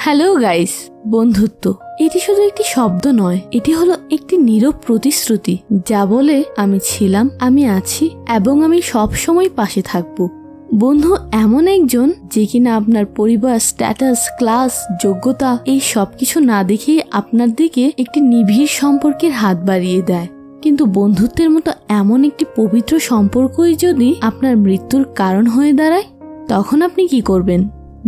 Hello guys, বন্ধুত্ব এটি শুধু একটি শব্দ নয়, এটি হলো একটি নীরব প্রতিশ্রুতি যা বলে আমি ছিলাম, আমি আছি এবং আমি সব সময় পাশে থাকব। বন্ধু এমন একজন যে কিনা আপনার পরিবার, স্ট্যাটাস, ক্লাস, যোগ্যতা এই সবকিছু না দেখে আপনার দিকে একটি নিবিড় সম্পর্কের হাত বাড়িয়ে দেয়। কিন্তু বন্ধুত্বের মতো এমন একটি পবিত্র সম্পর্কই যদি আপনার মৃত্যুর কারণ হয়ে দাঁড়ায়, তখন আপনি কি করবেন?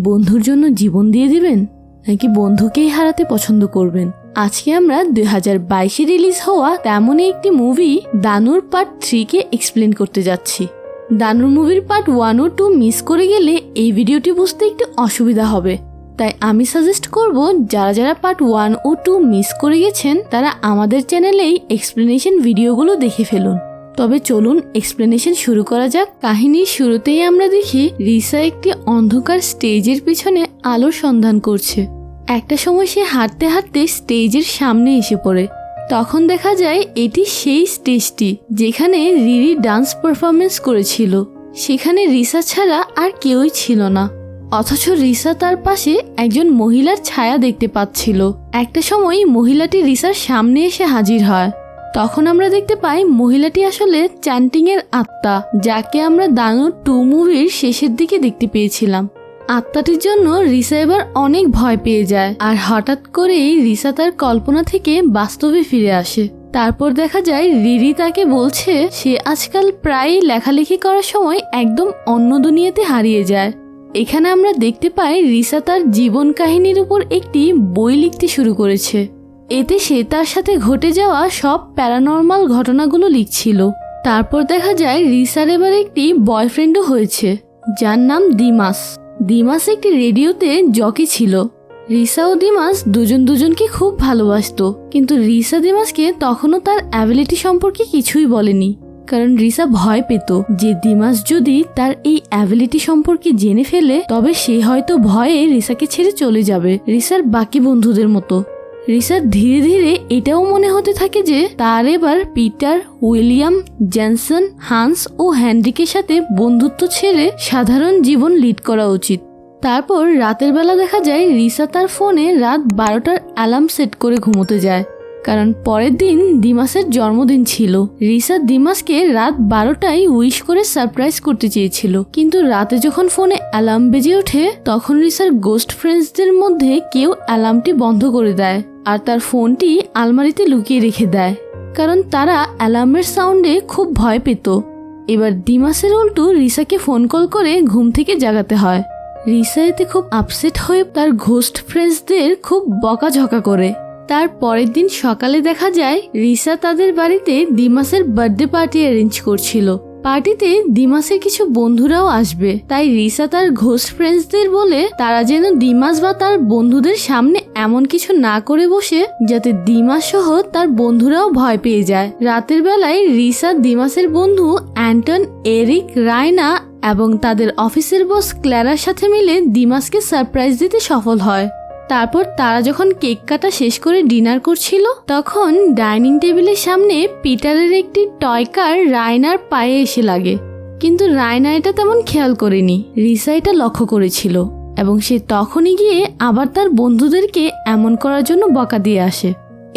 বন্ধুর জন্য জীবন দিয়ে দিবেন নাকি বন্ধুকেই হারাতে পছন্দ করবেন? আজকে আমরা 2022-এ রিলিজ হওয়া তেমনই একটি মুভি দানুর পার্ট 3-কে এক্সপ্লেন করতে যাচ্ছি। দানুর মুভির পার্ট 1 ও 2 মিস করে গেলে এই ভিডিওটি বুঝতে একটু অসুবিধা হবে, তাই আমি সাজেস্ট করব যারা যারা পার্ট 1 ও 2 মিস করে গেছেন তারা আমাদের চ্যানেলেই এক্সপ্লেনেশন ভিডিওগুলো দেখে ফেলুন। তবে চলুন এক্সপ্লেনেশন শুরু করা যাক। কাহিনীর শুরুতেই আমরা দেখি রিসা একটি অন্ধকার স্টেজের পিছনে আলোর সন্ধান করছে। একটা সময় সে হাঁটতে হাঁটতে স্টেজের সামনে এসে পড়ে। তখন দেখা যায় এটি সেই স্টেজটি যেখানে রিরি ডান্স পারফরমেন্স করেছিল। সেখানে রিসা ছাড়া আর কেউই ছিল না, অথচ রিসা তার পাশে একজন মহিলার ছায়া দেখতে পাচ্ছিল। একটা সময় মহিলাটি রিসার সামনে এসে হাজির হয়। তখন আমরা দেখতে পাই মহিলাটি আসলে চ্যান্টিং এর আত্মা, যাকে আমরা দানু 2 মুভির শেষের দিকে দেখতে পেয়েছিলাম। আত্মাটির জন্য রিসা এবার অনেক ভয় পেয়ে যায়, আর হঠাৎ করেই রিসা তার কল্পনা থেকে বাস্তবে ফিরে আসে। তারপর দেখা যায় রিরি তাকে বলছে সে আজকাল প্রায়ই লেখালেখি করার সময় একদম অন্য দুনিয়াতে হারিয়ে যায়। এখানে আমরা দেখতে পাই রিসা তার জীবন কাহিনীর উপর একটি বই লিখতে শুরু করেছে। এতে সে তার সাথে ঘটে যাওয়া সব প্যারানর্মাল ঘটনাগুলো লিখছিল। তারপর দেখা যায় রিসার এবার একটি বয়ফ্রেন্ডও হয়েছে, যার নাম দিমাস। দিমাস একটি রেডিওতে জকি ছিল। রিসা ও দিমাস দুজনকে খুব ভালোবাসতো, কিন্তু রিসা দিমাসকে তখনও তার অ্যাবিলিটি সম্পর্কে কিছুই বলেনি, কারণ রিসা ভয় পেত যে দিমাস যদি তার এই অ্যাবিলিটি সম্পর্কে জেনে ফেলে তবে সে হয়তো ভয়ে রিসাকে ছেড়ে চলে যাবে রিসার বাকি বন্ধুদের মতো। রিসার ধীরে ধীরে এটাও মনে হতে থাকে যে তার এবার পিটার, উইলিয়াম, জেনসন, হান্স ও হেনরিকের সাথে বন্ধুত্ব ছেড়ে সাধারণ জীবন লিড করা উচিত। তারপর রাতের বেলা দেখা যায় রিসা তার ফোনে রাত 12টার অ্যালার্ম সেট করে ঘুমোতে যায়, কারণ পরের দিন দিমাসের জন্মদিন ছিল। রিসা দিমাসকে রাত 12টায় উইশ করে সারপ্রাইজ করতে চেয়েছিল, কিন্তু রাতে যখন ফোনে অ্যালার্ম বেজে ওঠে তখন রিসার গোস্ট ফ্রেন্ডসদের মধ্যে কেউ অ্যালার্মটি বন্ধ করে দেয় আর তার ফোনটি আলমারিতে লুকিয়ে রেখে দেয়, কারণ তারা অ্যালার্মের সাউন্ডে খুব ভয় পেত। এবার দিমাসের উল্টো রিসাকে ফোন কল করে ঘুম থেকে জাগাতে হয়। রিসা এতে খুব আপসেট হয়ে তার ঘোস্ট ফ্রেন্ডসদের খুব বকাঝকা করে। তার পরের দিন সকালে দেখা যায় রিসা তাদের বাড়িতে দিমাসের বার্থডে পার্টি অ্যারেঞ্জ করছিল। পার্টিতে দিমাসের কিছু বন্ধুরাও আসবে, তাই রিসা তার ঘোস্ট ফ্রেন্ডসদের বলে তারা যেন দিমাস বা তার বন্ধুদের সামনে এমন কিছু না করে বসে যাতে দিমাস সহ তার বন্ধুরাও ভয় পেয়ে যায়। রাতের বেলায় রিসা দিমাসের বন্ধু অ্যান্টন, এরিক, রায়না এবং তাদের অফিসের বস ক্ল্যারার সাথে মিলে দিমাসকে সারপ্রাইজ দিতে সফল হয়। তারপর তারা যখন কেক কাটা শেষ করে ডিনার করছিল তখন ডাইনিং টেবিলের সামনে পিটারের একটি টয় কার রায়নার পায়ে এসে লাগে, কিন্তু রায়না এটা তেমন খেয়াল করেনি। রিসা এটা লক্ষ্য করেছিল এবং সে তখনই গিয়ে আবার তার বন্ধুদেরকে এমন করার জন্য বকা দিয়ে আসে।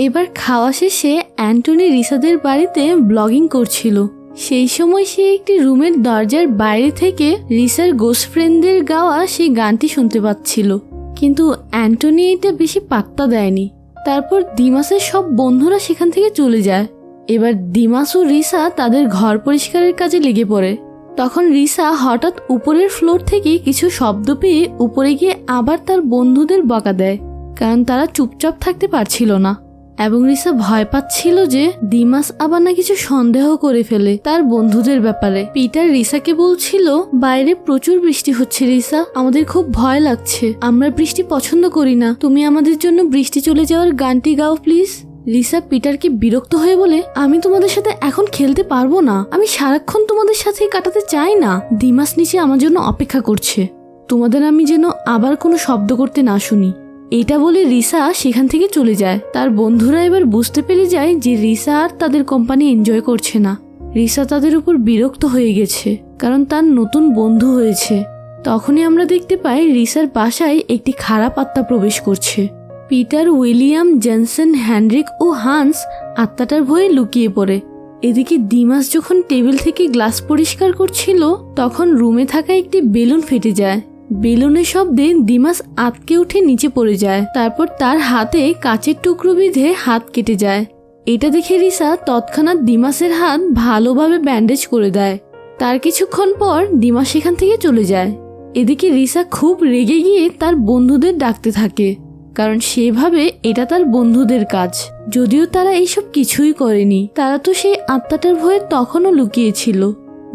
এবার খাওয়া শেষে অ্যান্টনি রিসাদের বাড়িতে ব্লগিং করছিল। সেই সময় সে একটি রুমের দরজার বাইরে থেকে রিসার গোস্ট ফ্রেন্ডদের গাওয়া সেই গানটি শুনতে পাচ্ছিল, কিন্তু অ্যান্টনি এটা বেশি পাত্তা দেয়নি। তারপর দিমাসের সব বন্ধুরা সেখান থেকে চলে যায়। এবার দিমাস ও রিসা তাদের ঘর পরিষ্কারের কাজে লেগে পড়ে। তখন রিসা হঠাৎ উপরের ফ্লোর থেকে কিছু শব্দ পেয়ে উপরে গিয়ে আবার তার বন্ধুদের বকা দেয়, কারণ তারা চুপচাপ থাকতে পারছিল না এবং রিসা ভয় পাচ্ছিল যে দিমাস আবার না কিছু সন্দেহ করে ফেলে তার বন্ধুদের ব্যাপারে। পিটার রিসাকে বলছিল বাইরে প্রচুর বৃষ্টি হচ্ছে রিসা, আমাদের খুব ভয় লাগছে, আমরা বৃষ্টি পছন্দ করি না, তুমি আমাদের জন্য বৃষ্টি চলে যাওয়ার গানটি গাও প্লিজ। রিসা পিটারকে বিরক্ত হয়ে বলে আমি তোমাদের সাথে এখন খেলতে পারবো না, আমি সারাক্ষণ তোমাদের সাথে কাটাতে চাই না, দিমাস নিচে আমার জন্য অপেক্ষা করছে, তোমাদের আমি যেন আবার কোনো শব্দ করতে না শুনি। এটা বলে রিসা সেখান থেকে চলে যায়। তার বন্ধুরা এবার বুঝতে পেরে যায় যে রিসা আর তাদের কোম্পানি এনজয় করছে না। রিসা তাদের উপর বিরক্ত হয়ে গেছে কারণ তার নতুন বন্ধু হয়েছে। তখনই আমরা দেখতে পাই রিসার বাসায় একটি খারাপ আত্মা প্রবেশ করছে। পিটার, উইলিয়াম, জেনসেন, হেনরিক ও হান্স আত্মাটার ভয়ে লুকিয়ে পড়ে। এদিকে দিমাস যখন টেবিল থেকে গ্লাস পরিষ্কার করছিল তখন রুমে থাকা একটি বেলুন ফেটে যায়। বেলুনের শব্দে দিমাস আটকে উঠে নিচে পড়ে যায়। তারপর তার হাতে কাচের টুকরো বিঁধে হাত কেটে যায়। এটা দেখে রিসা তৎক্ষণাৎ দিমাসের হাত ভালোভাবে ব্যান্ডেজ করে দেয়। তার কিছুক্ষণ পর দিমাস সেখান থেকে চলে যায়। এদিকে রিসা খুব রেগে গিয়ে তার বন্ধুদের ডাকতে থাকে, কারণ সেভাবে এটা তার বন্ধুদের কাজ। যদিও তারা এইসব কিছুই করেনি, তারা তো সেই আত্মাটার ভয়ে তখনও লুকিয়েছিল।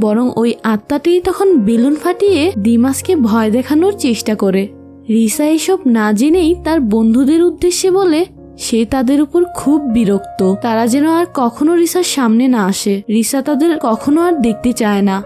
বরং ওই আত্মাটি তখন বেলুন ফাটিয়ে দিমাসকে ভয় দেখানোর চেষ্টা করে। রিসা এসব না জেনেই তার বন্ধুদের উদ্দেশ্যে বলে সে তাদের উপর খুব বিরক্ত, তারা যেন আর কখনো রিসার সামনে না আসে। রিসা তাদের কখনো আর দেখতে চায় না।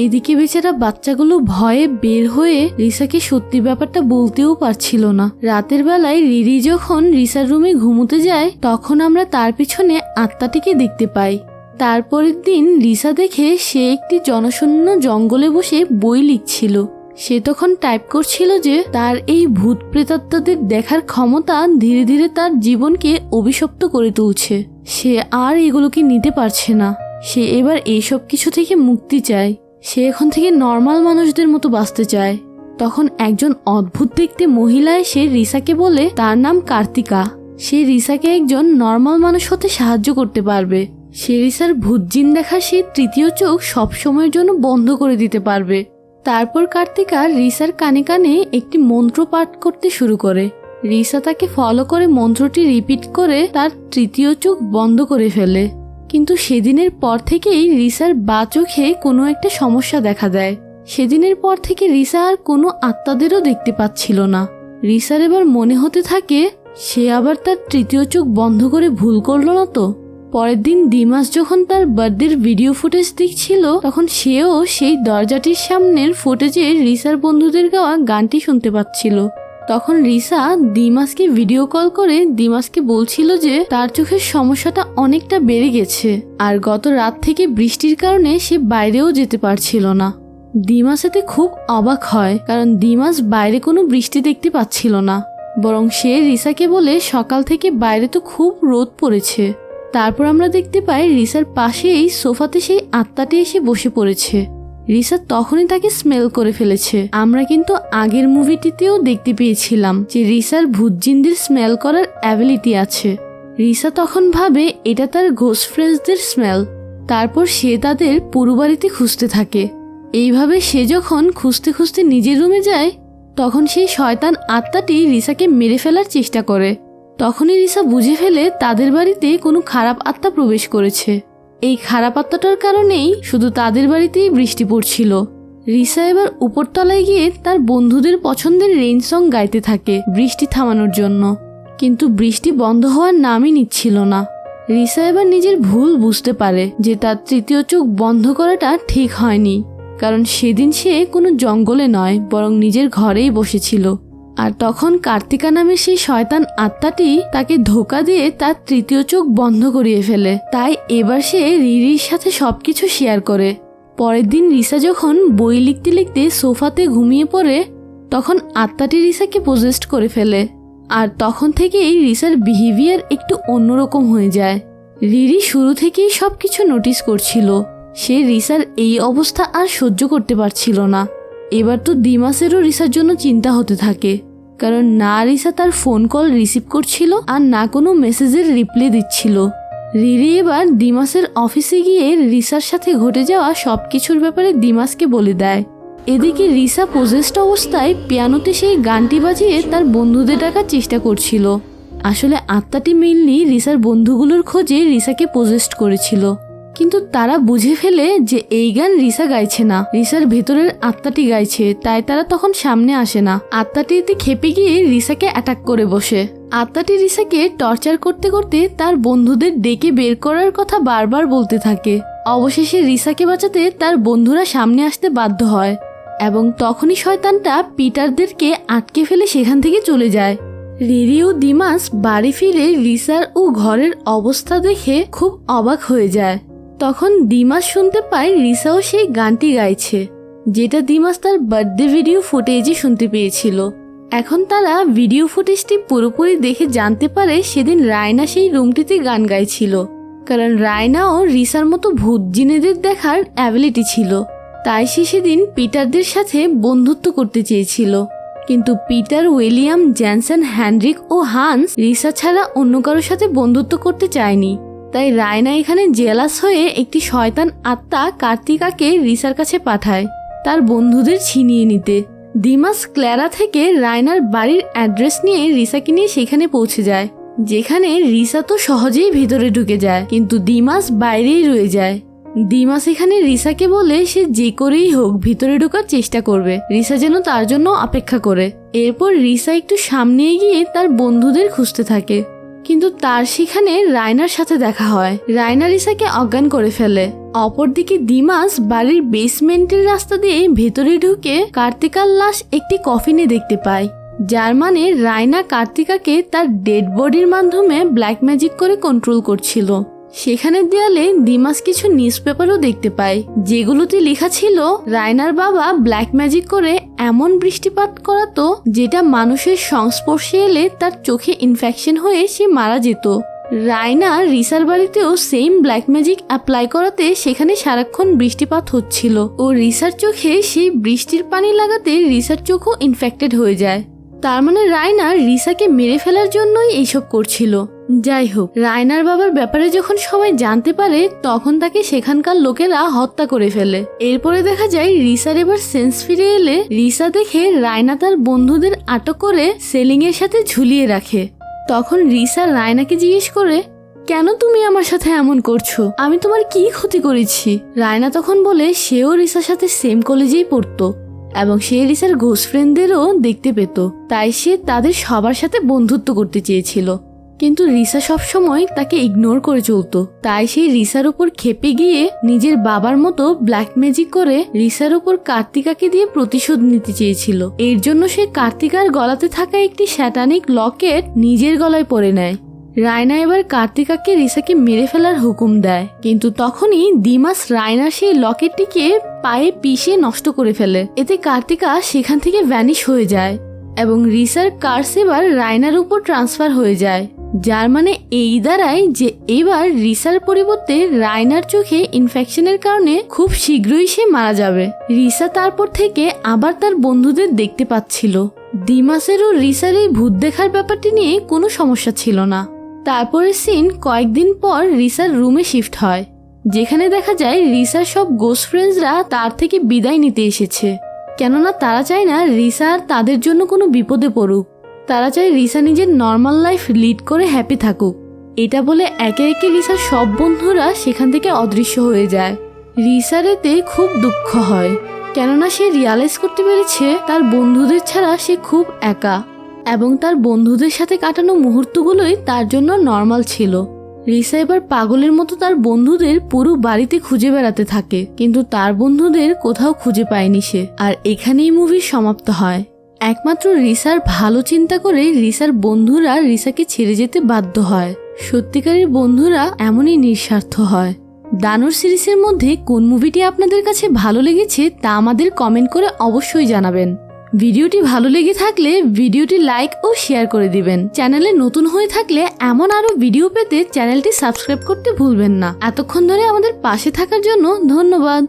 এদিকে বেচারা বাচ্চাগুলো ভয়ে বের হয়ে রিসাকে সত্যি ব্যাপারটা বলতেও পারছিল না। রাতের বেলায় রিরি যখন রিসার রুমে ঘুমোতে যায় তখন আমরা তার পিছনে আত্মাটিকে দেখতে পাই। তারপরের দিন রিসা দেখে সে একটি জনশূন্য জঙ্গলে বসে বই লিখছিল। সে তখন টাইপ করছিল যে তার এই ভূত প্রেতাত্মাদের দেখার ক্ষমতা ধীরে ধীরে তার জীবনকে অভিশপ্ত করে তুলছে। সে আর এগুলোকে নিতে পারছে না। সে এবার এইসব কিছু থেকে মুক্তি চায়। সে এখন থেকে নর্মাল মানুষদের মতো বাঁচতে চায়। তখন একজন অদ্ভুত দেখতে মহিলা এসে রিসাকে বলে তার নাম কার্তিকা। সে রিসাকে একজন নর্মাল মানুষ হতে সাহায্য করতে পারবে। সে রিসার ভূতজিন দেখা সেই তৃতীয় চোখ সবসময়ের জন্য বন্ধ করে দিতে পারবে। তারপর কার্তিকা রিসার কানে কানে একটি মন্ত্র পাঠ করতে শুরু করে। রিসা তাকে ফলো করে মন্ত্রটি রিপিট করে তার তৃতীয় চোখ বন্ধ করে ফেলে। কিন্তু সেদিনের পর থেকেই রিসার বা চোখে কোনো একটা সমস্যা দেখা দেয়। সেদিনের পর থেকে রিসা আর কোনো আত্মাদেরও দেখতে পাচ্ছিল না। রিসার এবার মনে হতে থাকে সে আবার তার তৃতীয় চোখ বন্ধ করে ভুল করলো না তো। পরের দিন দিমাস যখন তার বার্থডের ভিডিও ফুটেজ দেখছিল তখন সেও সেই দরজাটির সামনের ফুটেজে রিসার বন্ধুদের গাওয়া গানটি শুনতে পাচ্ছিল। তখন রিসা দিমাসকে ভিডিও কল করে দিমাসকে বলছিল যে তার চোখের সমস্যাটা অনেকটা বেড়ে গেছে আর গত রাত থেকে বৃষ্টির কারণে সে বাইরেও যেতে পারছিল না। দিমাস এতে খুব অবাক হয়, কারণ দিমাস বাইরে কোনো বৃষ্টি দেখতে পাচ্ছিল না। বরং সে রিসাকে বলে সকাল থেকে বাইরে তো খুব রোদ পড়েছে। তারপর আমরা দেখতে পাই রিসার পাশেই সোফাতে সেই আত্মাটি এসে বসে পড়েছে। রিসা তখনই তাকে স্মেল করে ফেলেছে। আমরা কিন্তু আগের মুভিটিতেও দেখতে পেয়েছিলাম যে রিসার ভূতজিনদের স্মেল করার অ্যাবিলিটি আছে। রিসা তখন ভাবে এটা তার ঘোস্ট ফ্রেন্ডসদের স্মেল। তারপর সে তাদের পুরো বাড়িতে খুঁজতে থাকে। এইভাবে সে যখন খুঁজতে খুঁজতে নিজের রুমে যায় তখন সেই শয়তান আত্মাটি রিসাকে মেরে ফেলার চেষ্টা করে। তখনই রিসা বুঝে ফেলে তাদের বাড়িতে কোনো খারাপ আত্মা প্রবেশ করেছে। এই খারাপ আত্মাটার কারণেই শুধু তাদের বাড়িতেই বৃষ্টি পড়ছিল। রিসা এবার উপরতলায় গিয়ে তার বন্ধুদের পছন্দের রেইন সং গাইতে থাকে বৃষ্টি থামানোর জন্য, কিন্তু বৃষ্টি বন্ধ হওয়ার নামই নিচ্ছিল না। রিসা এবার নিজের ভুল বুঝতে পারে যে তার তৃতীয় চোখ বন্ধ করাটা ঠিক হয়নি, কারণ সেদিন সে কোনো জঙ্গলে নয় বরং নিজের ঘরেই বসেছিল। আর তখন কার্তিকা নামের সেই শয়তান আত্মাটি তাকে ধোকা দিয়ে তার তৃতীয় চোখ বন্ধ করিয়ে ফেলে। তাই এবার সে রিরির সাথে সবকিছু শেয়ার করে। পরের দিন রিসা যখন বই লিখতে লিখতে সোফাতে ঘুমিয়ে পড়ে তখন আত্মাটি রিসাকে পজেস্ট করে ফেলে। আর তখন থেকেই রিসার বিহেভিয়ার একটু অন্যরকম হয়ে যায়। রিরি শুরু থেকেই সবকিছু নোটিস করছিল। সে রিসার এই অবস্থা আর সহ্য করতে পারছিল না। এবার তো দিমাসেরও রিসার জন্য চিন্তা হতে থাকে, কারণ না রিসা তার ফোন কল রিসিভ করছিল আর না কোনো মেসেজের রিপ্লাই দিচ্ছিল। রিরি এবার দিমাসের অফিসে গিয়ে রিসার সাথে ঘটে যাওয়া সবকিছুর ব্যাপারে দিমাসকে বলে দেয়। এদিকে রিসা পজেস্ট অবস্থায় পিয়ানোতে সেই গানটি বাজিয়ে তার বন্ধুদের ডাকার চেষ্টা করছিল। আসলে আত্মাটি মেইনলি রিসার বন্ধুগুলোর খোঁজে রিসাকে পজেস্ট করেছিল, কিন্তু তারা বুঝে ফেলে যে এই গান রিসা গাইছে না, রিসার ভেতরের আত্মাটি গাইছে। তাই তারা তখন সামনে আসে না। আত্মাটি এতে খেপে গিয়ে রিসাকে অ্যাটাক করে বসে। আত্মাটি রিসাকে টর্চার করতে করতে তার বন্ধুদের ডেকে বের করার কথা বারবার বলতে থাকে। অবশেষে রিসাকে বাঁচাতে তার বন্ধুরা সামনে আসতে বাধ্য হয় এবং তখনই শয়তানটা পিটারদেরকে আটকে ফেলে সেখান থেকে চলে যায়। রিরি ও দিমাস বাড়ি ফিরে রিসার ও ঘরের অবস্থা দেখে খুব অবাক হয়ে যায়। তখন দিমাস শুনতে পায় রিসাও সেই গানটি গাইছে। যেটা দিমাস তার বার্থডে ভিডিও ফুটেজে শুনতে পেয়েছিল। এখন তারা ভিডিও ফুটেজটি পুরোপুরি দেখে জানতে পারে সেদিন রায়না সেই রুমটিতে গান গাইছিল, কারণ রায়নাও রিসার মতো ভূত জিনেদের দেখার অ্যাবিলিটি ছিল। তাই সে সেদিন পিটারদের সাথে বন্ধুত্ব করতে চেয়েছিল, কিন্তু পিটার, উইলিয়াম, জ্যানসন, হ্যানরিক ও হান্স রিসা ছাড়া অন্য কারোর সাথে বন্ধুত্ব করতে চায়নি। তাই রায়না এখানে জেলাস হয়ে একটি শয়তান আত্মা কার্তিকাকে রিসার কাছে পাঠায় তার বন্ধুদের ছিনিয়ে নিতে। দিমাস ক্ল্যারা থেকে রায়নার বাড়ির অ্যাড্রেস নিয়ে রিসাকে নিয়ে সেখানে পৌঁছে যায়, যেখানে রিসা তো সহজেই ভিতরে ঢুকে যায়, কিন্তু দিমাস বাইরেই রয়ে যায়। দিমাস এখানে রিসাকে বলে সে যে করেই হোক ভিতরে ঢোকার চেষ্টা করবে, রিসা যেন তার জন্য অপেক্ষা করে। এরপর রিসা একটু সামনে এগিয়ে তার বন্ধুদের খুঁজতে থাকে, কিন্তু তার সেখানে রায়নার সাথে দেখা হয়। রায়না রিসাকে অজ্ঞান করে ফেলে। অপরদিকে দিমাস বাড়ির বেসমেন্টের রাস্তা দিয়ে ভেতরে ঢুকে কার্তিকার লাশ একটি কফিনে দেখতে পায়, যার মানে রায়না কার্তিকাকে তার ডেড বডির মাধ্যমে ব্ল্যাক ম্যাজিক করে কন্ট্রোল করছিল। সেখানে দেয়ালে দিমাস কিছু নিউজপেপারও দেখতে পায়, যেগুলোতে লেখা ছিল রায়নার বাবা ব্ল্যাক ম্যাজিক করে এমন বৃষ্টিপাত করাতো যেটা মানুষের সংস্পর্শে এলে তার চোখে ইনফেকশন হয়ে সে মারা যেত। রায়না রিসার বাড়িতেও সেম ব্ল্যাক ম্যাজিক অ্যাপ্লাই করাতে সেখানে সারাক্ষণ বৃষ্টিপাত হচ্ছিল ও রিসার চোখে সেই বৃষ্টির পানি লাগাতে রিসার চোখও ইনফেক্টেড হয়ে যায়। তার মানে রায়না রিসাকে মেরে ফেলার জন্যই এইসব করছিল। যাই হোক, রায়নার বাবার ব্যাপারে যখন সবাই জানতে পারে তখন তাকে সেখানকার লোকেরা হত্যা করে ফেলে। এরপরে দেখা যায় রিসার এবার সেন্স ফিরে এলে রিসা দেখে রায়না তার বন্ধুদের আটক করে সেলিং এর সাথে ঝুলিয়ে রাখে। তখন রিসা রায়নাকে জিজ্ঞেস করে, কেন তুমি আমার সাথে এমন করছো? আমি তোমার কি ক্ষতি করেছি? রায়না তখন বলে সেও রিসার সাথে সেম কলেজেই পড়তো এবং সে রিসার ঘোষ ফ্রেন্ডদেরও দেখতে পেত, তাই সে তাদের সবার সাথে বন্ধুত্ব করতে চেয়েছিল। কিন্তু রিসা সবসময় তাকে ইগনোর করে চলতো, তাই সে রিসার উপর ক্ষেপে গিয়ে নিজের বাবার মতো ব্ল্যাক ম্যাজিক করে রিসার উপর কার্তিকাকে দিয়ে প্রতিশোধ নিতে চেয়েছিল। এর জন্য সে কার্তিকার গলাতে থাকা একটি স্যাটানিক লকেট নিজের গলায় পরে নেয়। রায়না এবার কার্তিকাকে রিসাকে মেরে ফেলার হুকুম দেয়, কিন্তু তখনই দিমাস রায়নার সেই লকেটটিকে পায়ে পিষে নষ্ট করে ফেলে। এতে কার্তিকা সেখান থেকে ভ্যানিশ হয়ে যায় এবং রিসার কার্স এবার রায়নার উপর ট্রান্সফার হয়ে যায়, যার মানে এই দাঁড়ায় যে এবার রিসার পরিবর্তে রায়নার চোখে ইনফেকশনের কারণে খুব শীঘ্রই সে মারা যাবে। রিসা তারপর থেকে আবার তার বন্ধুদের দেখতে পাচ্ছিল। দিমাসের ও রিসার এই ভূত দেখার ব্যাপারটি নিয়ে কোনো সমস্যা ছিল না। তারপরের সিন কয়েকদিন পর রিসার রুমে শিফট হয়, যেখানে দেখা যায় রিসার সব গোস্ট ফ্রেন্ডসরা তার থেকে বিদায় নিতে এসেছে, কেননা তারা চায় না রিসা আর তাদের জন্য কোনো বিপদে পড়ুক। তারা চায় রিসা নিজের নর্মাল লাইফ লিড করে হ্যাপি থাকুক। এটা বলে একে একে রিসার সব বন্ধুরা সেখান থেকে অদৃশ্য হয়ে যায়। রিসার এতে খুব দুঃখ হয়, কেননা সে রিয়ালাইজ করতে পেরেছে তার বন্ধুদের ছাড়া সে খুব একা এবং তার বন্ধুদের সাথে কাটানো মুহূর্তগুলোই তার জন্য নর্মাল ছিল। রিসা এবার পাগলের মতো তার বন্ধুদের পুরো বাড়িতে খুঁজে বেড়াতে থাকে, কিন্তু তার বন্ধুদের কোথাও খুঁজে পায়নি সে। আর এখানেই মুভির সমাপ্ত হয়। একমাত্র রিসার ভালো চিন্তা করে রিসার বন্ধুরা রিসাকে ছেড়ে যেতে বাধ্য হয়। সত্যিকারের বন্ধুরা এমনই নিঃস্বার্থ হয়। দানর সিরিজের মধ্যে কোন মুভিটি আপনাদের কাছে ভালো লেগেছে তা আমাদের কমেন্ট করে অবশ্যই জানাবেন। ভিডিওটি ভালো লেগে থাকলে ভিডিওটি লাইক ও শেয়ার করে দিবেন। চ্যানেলে নতুন হয়ে থাকলে এমন আরো ভিডিও পেতে চ্যানেলটি সাবস্ক্রাইব করতে ভুলবেন না। এতক্ষণ ধরে আমাদের পাশে থাকার জন্য ধন্যবাদ।